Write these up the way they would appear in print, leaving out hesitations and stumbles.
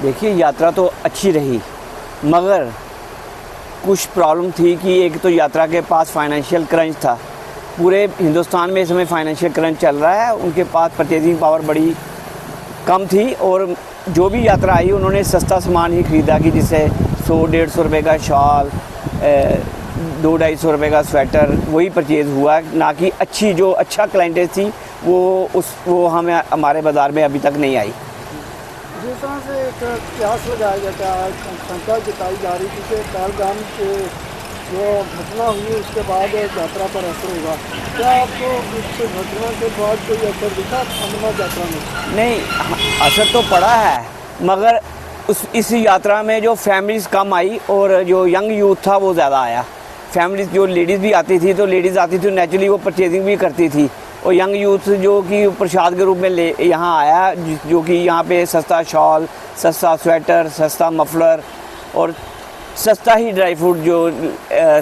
देखिए यात्रा तो अच्छी रही, मगर कुछ प्रॉब्लम थी कि एक तो यात्रा के पास फाइनेंशियल क्रंच था। पूरे हिंदुस्तान में इस समय फाइनेंशियल क्रंच चल रहा है, उनके पास परचेजिंग पावर बड़ी कम थी और जो भी यात्रा आई उन्होंने सस्ता सामान ही ख़रीदा कि जिससे 100-150 रुपये का शॉल, 200-250 रुपये का स्वेटर वही परचेज़ हुआ, ना कि अच्छी जो अच्छा क्लाइंटेज थी वो हमें हमारे बाज़ार में अभी तक नहीं आई। जिस तरह से एक कयास लगाया जाता है, शंका जताई जा रही थी कि पहलगाम के जो घटना हुई उसके बाद यात्रा पर असर होगा, क्या आपको इस घटना के बाद कोई असर दिखा अमरनाथ यात्रा में? नहीं, असर तो पड़ा है, मगर इस यात्रा में जो फैमिलीज़ कम आई और जो यंग यूथ था वो ज़्यादा आया। फैमिलीज़ जो लेडीज़ भी आती थी तो लेडीज़ आती थी नेचुरली वो परचेजिंग भी करती थी, और यंग यूथ जो कि प्रसाद के रूप में यहाँ आया, जो कि यहाँ पे सस्ता शॉल, सस्ता स्वेटर, सस्ता मफलर और सस्ता ही ड्राई फ्रूट जो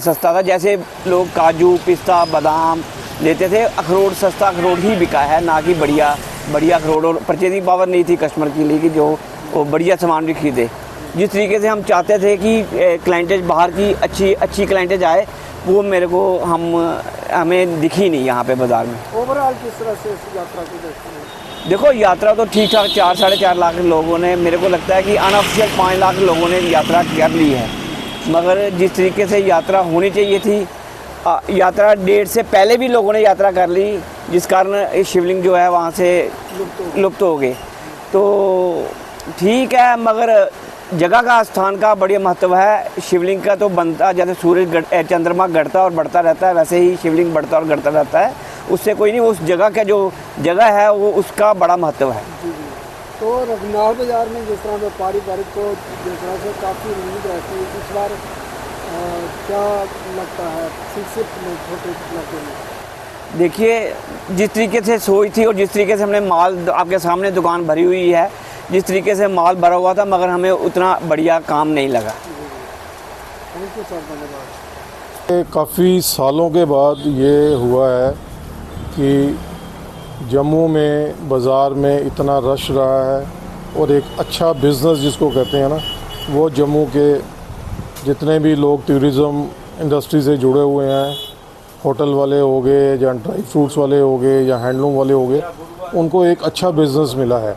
सस्ता था, जैसे लोग काजू, पिस्ता, बादाम लेते थे। अखरोट, सस्ता अखरोट ही बिका है, ना कि बढ़िया अखरोट, और परचेजिंग पावर नहीं थी कस्टमर के लिए कि जो वो बढ़िया सामान भी खरीदे। जिस तरीके से हम चाहते थे कि क्लाइंटेज बाहर की अच्छी क्लाइंटेज आए, वो मेरे को हमें दिखी नहीं यहाँ पे बाज़ार में। ओवरऑल किस तरह से इस यात्रा को देखते हैं? देखो यात्रा तो ठीक ठाक 4-4.5 लाख लोगों ने, मेरे को लगता है कि अनऑफिशियल 5 लाख लोगों ने यात्रा कर ली है, मगर जिस तरीके से यात्रा होनी चाहिए थी, यात्रा डेट से पहले भी लोगों ने यात्रा कर ली, जिस कारण शिवलिंग जो है वहाँ से लुप्त हो गए। तो ठीक है, मगर जगह का स्थान का बड़ी महत्व है। शिवलिंग का तो बनता, जैसे सूरज चंद्रमा घटता और बढ़ता रहता है, वैसे ही शिवलिंग बढ़ता और घटता रहता है, उससे कोई नहीं, उस जगह का जो जगह है वो उसका बड़ा महत्व है। तो रघुनाथ बाज़ार में जिस तरह व्यापारी वर्ग को जिस तरह से काफ़ी उम्मीद रहती है, इस बार क्या लगता है में छोटे इलाके में? देखिए, जिस तरीके से सोच थी और जिस तरीके से हमने माल, आपके सामने दुकान भरी हुई है, जिस तरीके से माल भरा हुआ था, मगर हमें उतना बढ़िया काम नहीं लगा। थैंक यू सर, धन्यवाद। काफ़ी सालों के बाद ये हुआ है कि जम्मू में बाज़ार में इतना रश रहा है, और एक अच्छा बिज़नेस जिसको कहते हैं ना, वो जम्मू के जितने भी लोग टूरिज़म इंडस्ट्री से जुड़े हुए हैं, होटल वाले हो गए या ड्राई फ्रूट्स वाले हो गए या हैंडलूम वाले हो गए, उनको एक अच्छा बिज़नेस मिला है।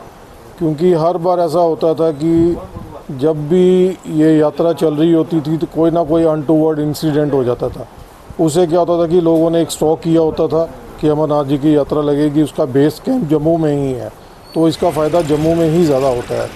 क्योंकि हर बार ऐसा होता था कि जब भी ये यात्रा चल रही होती थी तो कोई ना कोई अनटूवर्ड इंसिडेंट हो जाता था। उससे क्या होता था कि लोगों ने एक स्टॉक किया होता था कि अमरनाथ जी की यात्रा लगेगी, उसका बेस कैंप जम्मू में ही है, तो इसका फ़ायदा जम्मू में ही ज़्यादा होता है।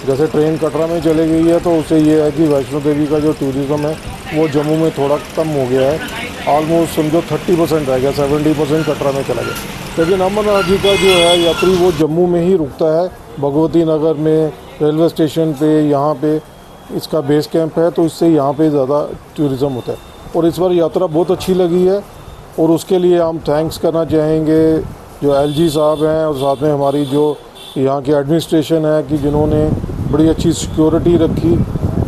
जैसे ट्रेन कटरा में चली गई है, तो उससे ये है कि वैष्णो देवी का जो टूरिज़्म है वो जम्मू में थोड़ा कम हो गया है। ऑलमोस्ट समझो 30% रह गया, 70% कटरा में चला गया। लेकिन अमरनाथ जी का जो है यात्री वो जम्मू में ही रुकता है, भगवती नगर में, रेलवे स्टेशन पे, यहाँ पे इसका बेस कैंप है, तो इससे यहाँ पे ज़्यादा टूरिज़म होता है। और इस बार यात्रा बहुत अच्छी लगी है, और उसके लिए हम थैंक्स करना चाहेंगे जो LG साहब हैं, और साथ में हमारी जो यहाँ की एडमिनिस्ट्रेशन है कि जिन्होंने बड़ी अच्छी सिक्योरिटी रखी,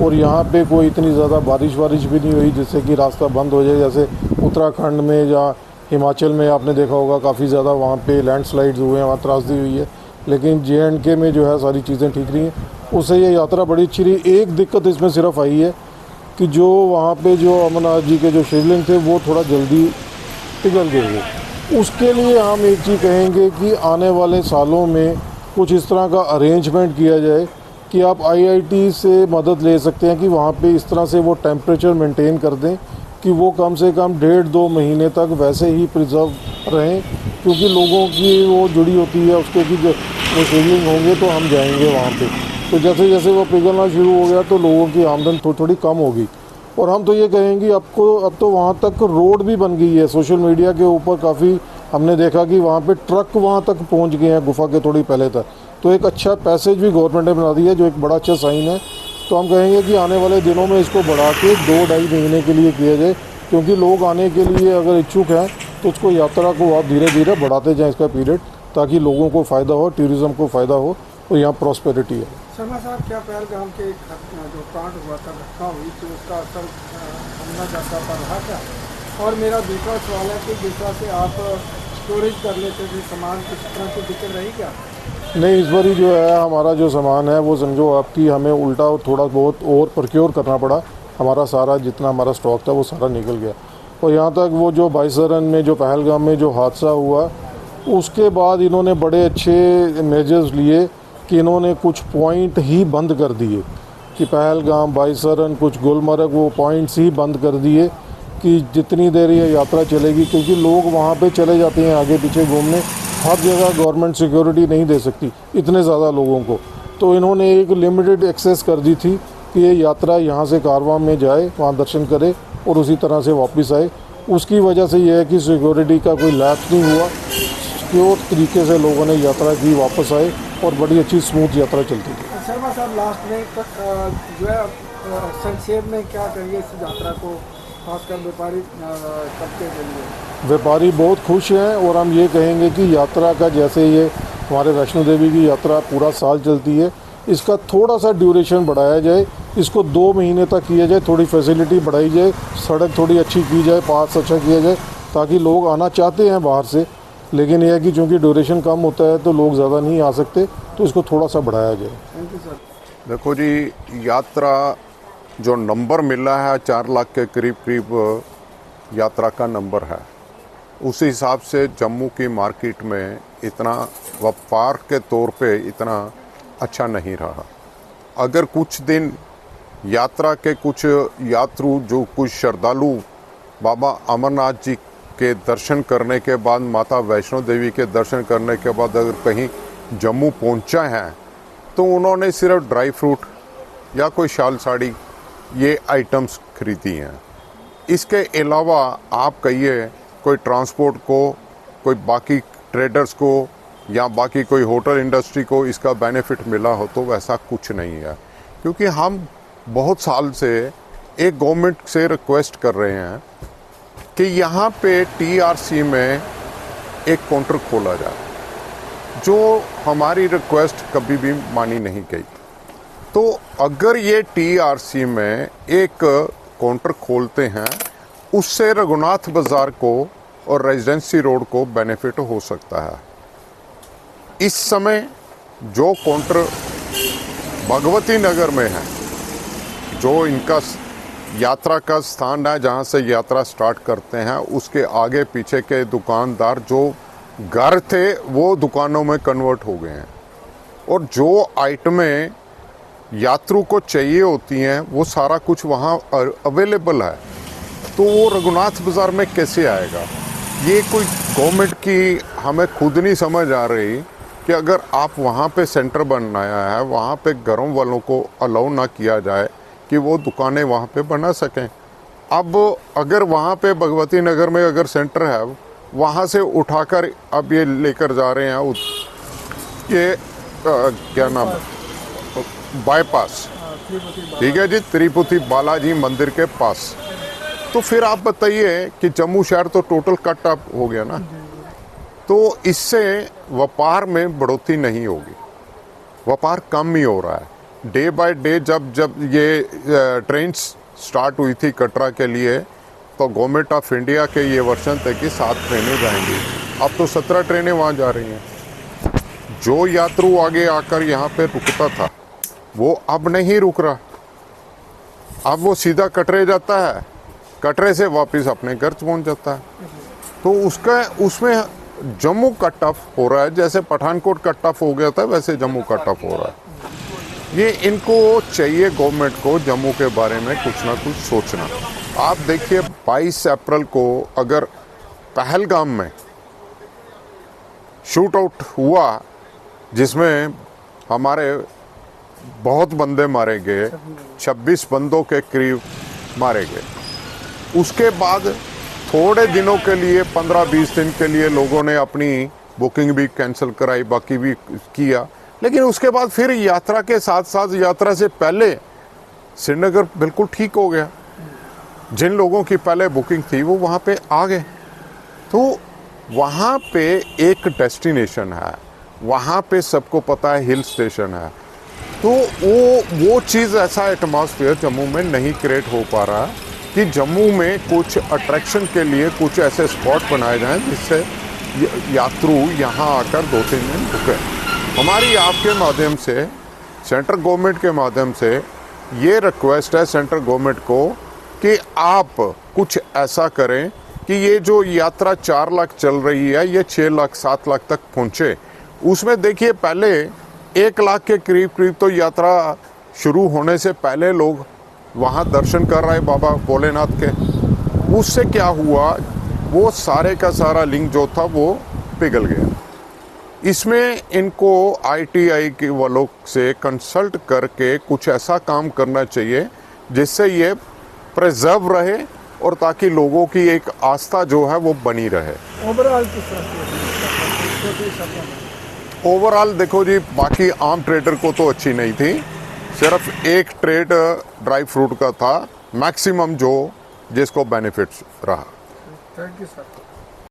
और यहाँ पे कोई इतनी ज़्यादा बारिश भी नहीं हुई जिससे कि रास्ता बंद हो जाए। जैसे उत्तराखंड में या हिमाचल में आपने देखा होगा काफ़ी ज़्यादा वहाँ पे लैंडस्लाइड्स हुए हैं, वहाँ त्रासदी हुई है, लेकिन JNK में जो है सारी चीज़ें ठीक रही हैं, उससे ये यात्रा बड़ी अच्छी रही। एक दिक्कत इसमें सिर्फ आई है कि जो वहाँ पे जो अमरनाथ जी के जो शिवलिंग थे वो थोड़ा जल्दी पिघल गए। उसके लिए हम एक चीज़ कहेंगे कि आने वाले सालों में कुछ इस तरह का अरेंजमेंट किया जाए कि आप IIT से मदद ले सकते हैं कि वहाँ पे इस तरह से वो टेम्परेचर मेंटेन कर दें कि वो कम से कम 1.5-2 महीने तक वैसे ही प्रिजर्व रहें, क्योंकि लोगों की वो जुड़ी होती है उसके कि जो वो शिवलिंग होंगे तो हम जाएंगे वहाँ पे। तो जैसे जैसे वो पिघलना शुरू हो गया तो लोगों की आमदन थोड़ी कम होगी। और हम तो ये कहेंगे अब तो वहाँ तक रोड भी बन गई है। सोशल मीडिया के ऊपर काफ़ी हमने देखा कि वहाँ पे ट्रक वहाँ तक पहुँच गए हैं गुफा के थोड़ी पहले तक, तो एक अच्छा पैसेज भी गवर्नमेंट ने बना दिया है जो एक बड़ा अच्छा साइन है। तो हम कहेंगे कि आने वाले दिनों में इसको बढ़ा के 2-2.5 महीने के लिए किया जाए, क्योंकि लोग आने के लिए अगर इच्छुक हैं तो उसको यात्रा को आप धीरे धीरे बढ़ाते जाएँ इसका पीरियड, ताकि लोगों को फ़ायदा हो, टूरिज़्म को फ़ायदा हो और यहाँ प्रॉस्पेरिटी है। शर्मा साहब, क्या पहलगाम के जो कांड हुआ था, घटना हुई थी, उसका असर अमरनाथ यात्रा पर रहा क्या? और मेरा दूसरा सवाल है कि जिस तरह से आप स्टोरेज कर लेते थे सामान, किस तरह की दिक्कत रही क्या? नहीं, इस बारी जो है हमारा जो सामान है वो समझो आपकी हमें उल्टा थोड़ा बहुत और प्रोक्योर करना पड़ा। हमारा सारा जितना हमारा स्टॉक था वो सारा निकल गया। और यहाँ तक वो जो बाइसरन में जो पहलगाम में जो हादसा हुआ उसके बाद इन्होंने बड़े अच्छे मेजर्स लिए कि इन्होंने कुछ पॉइंट ही बंद कर दिए कि पहलगाम, बाइसरन, कुछ गुलमर्ग, वो पॉइंट्स ही बंद कर दिए कि जितनी देर ये यात्रा चलेगी, क्योंकि लोग वहाँ पे चले जाते हैं आगे पीछे घूमने। हर जगह गवर्नमेंट सिक्योरिटी नहीं दे सकती इतने ज़्यादा लोगों को, तो इन्होंने एक लिमिटेड एक्सेस कर दी थी कि ये यात्रा यहाँ से कारवां में जाए, वहाँ दर्शन करे और उसी तरह से वापस आए। उसकी वजह से यह है कि सिक्योरिटी का कोई लैप्स नहीं हुआ, सिक्योर तरीके से लोगों ने यात्रा की, वापस आए और बड़ी अच्छी स्मूथ यात्रा चलती थी। शर्मा साहब, लास्ट में जो है संक्षेप में क्या करिए इस यात्रा को, खासकर व्यापारी तबके के लिए? व्यापारी बहुत खुश हैं और हम ये कहेंगे कि यात्रा का, जैसे ये हमारे वैष्णो देवी की यात्रा पूरा साल चलती है, इसका थोड़ा सा ड्यूरेशन बढ़ाया जाए, इसको 2 महीने तक किया जाए, थोड़ी फैसिलिटी बढ़ाई जाए, सड़क थोड़ी अच्छी की जाए, पास अच्छा किया जाए, ताकि लोग आना चाहते हैं बाहर से, लेकिन यह है कि चूँकि ड्यूरेशन कम होता है तो लोग ज़्यादा नहीं आ सकते, तो इसको थोड़ा सा बढ़ाया जाए। Thank you sir. देखो जी, यात्रा जो नंबर मिला है 4 लाख के करीब करीब यात्रा का नंबर है, उस हिसाब से जम्मू की मार्केट में इतना व्यापार के तौर पे इतना अच्छा नहीं रहा। अगर कुछ दिन यात्रा के कुछ यात्रु जो कुछ श्रद्धालु बाबा अमरनाथ जी के दर्शन करने के बाद, माता वैष्णो देवी के दर्शन करने के बाद अगर कहीं जम्मू पहुंचा है तो उन्होंने सिर्फ ड्राई फ्रूट या कोई शाल साड़ी ये आइटम्स खरीदी हैं। इसके अलावा आप कहिए कोई ट्रांसपोर्ट को, कोई बाकी ट्रेडर्स को या बाकी कोई होटल इंडस्ट्री को इसका बेनिफिट मिला हो, तो वैसा कुछ नहीं है। क्योंकि हम बहुत साल से एक गवर्नमेंट से रिक्वेस्ट कर रहे हैं कि यहाँ पे टीआरसी में एक काउंटर खोला जाए, जो हमारी रिक्वेस्ट कभी भी मानी नहीं गई। तो अगर ये टीआरसी में एक काउंटर खोलते हैं, उससे रघुनाथ बाज़ार को और रेजिडेंसी रोड को बेनिफिट हो सकता है। इस समय जो काउंटर भगवती नगर में है, जो इनका यात्रा का स्थान है जहाँ से यात्रा स्टार्ट करते हैं, उसके आगे पीछे के दुकानदार जो घर थे वो दुकानों में कन्वर्ट हो गए हैं, और जो आइटमें यात्रु को चाहिए होती हैं वो सारा कुछ वहाँ अवेलेबल है। तो वो रघुनाथ बाज़ार में कैसे आएगा? ये कोई गवर्नमेंट की हमें खुद नहीं समझ आ रही कि अगर आप वहाँ पे सेंटर बनाया है, वहाँ पे घरों वालों को अलाउ ना किया जाए कि वो दुकानें वहाँ पे बना सकें। अब अगर वहाँ पे भगवती नगर में अगर सेंटर है, वहाँ से उठाकर अब ये लेकर जा रहे हैं ये क्या नाम है, बाईपास, ठीक है जी, तिरुपति बालाजी मंदिर के पास। तो फिर आप बताइए कि जम्मू शहर तो टोटल कट अप हो गया ना। तो इससे व्यापार में बढ़ोतरी नहीं होगी, व्यापार कम ही हो रहा है डे बाय डे। जब ये ट्रेन स्टार्ट हुई थी कटरा के लिए, तो गवर्नमेंट ऑफ इंडिया के ये वर्षन थे कि 7 ट्रेनें जाएंगी, अब तो 17 ट्रेनें वहाँ जा रही हैं। जो यात्रु आगे आकर यहाँ पे रुकता था वो अब नहीं रुक रहा, अब वो सीधा कटरे जाता है, कटरे से वापस अपने घर पहुँच जाता है। तो उसमें जम्मू कट ऑफ हो रहा है, जैसे पठानकोट कट ऑफ हो गया था वैसे जम्मू कट ऑफ हो रहा है। ये इनको चाहिए गवर्नमेंट को जम्मू के बारे में कुछ ना कुछ सोचना। आप देखिए 22 अप्रैल को अगर पहलगाम में शूट आउट हुआ जिसमें हमारे बहुत बंदे मारे गए, 26 बंदों के करीब मारे गए, उसके बाद थोड़े दिनों के लिए 15-20 दिन के लिए लोगों ने अपनी बुकिंग भी कैंसिल कराई, बाकी भी किया, लेकिन उसके बाद फिर यात्रा के साथ साथ यात्रा से पहले श्रीनगर बिल्कुल ठीक हो गया। जिन लोगों की पहले बुकिंग थी वो वहाँ पे आ गए। तो वहाँ पे एक डेस्टिनेशन है, वहाँ पे सबको पता है हिल स्टेशन है, तो वो चीज़, ऐसा एटमॉस्फेयर जम्मू में नहीं क्रिएट हो पा रहा कि जम्मू में कुछ अट्रैक्शन के लिए कुछ ऐसे स्पॉट बनाए जाएं जिससे यात्रु यहाँ आकर 2-3 दिन रुकें। हमारी आपके माध्यम से सेंट्रल गवर्नमेंट के माध्यम से ये रिक्वेस्ट है सेंट्रल गवर्नमेंट को कि आप कुछ ऐसा करें कि ये जो यात्रा 4 लाख चल रही है ये 6 लाख 7 लाख तक पहुंचे। उसमें देखिए पहले 1 लाख के करीब करीब तो यात्रा शुरू होने से पहले लोग वहाँ दर्शन कर रहे बाबा भोलेनाथ के। उससे क्या हुआ, वो सारे का सारा लिंक जो था वो पिघल गया। इसमें इनको ITI के वालों से कंसल्ट करके कुछ ऐसा काम करना चाहिए जिससे ये प्रिजर्व रहे और ताकि लोगों की एक आस्था जो है वो बनी रहे। ओवरऑल किस तरह से ओवरऑल देखो जी, बाकी आम ट्रेडर को तो अच्छी नहीं थी, सिर्फ एक ट्रेड ड्राई फ्रूट का था मैक्सिमम जो जिसको बेनिफिट्स रहा। Thank you sir.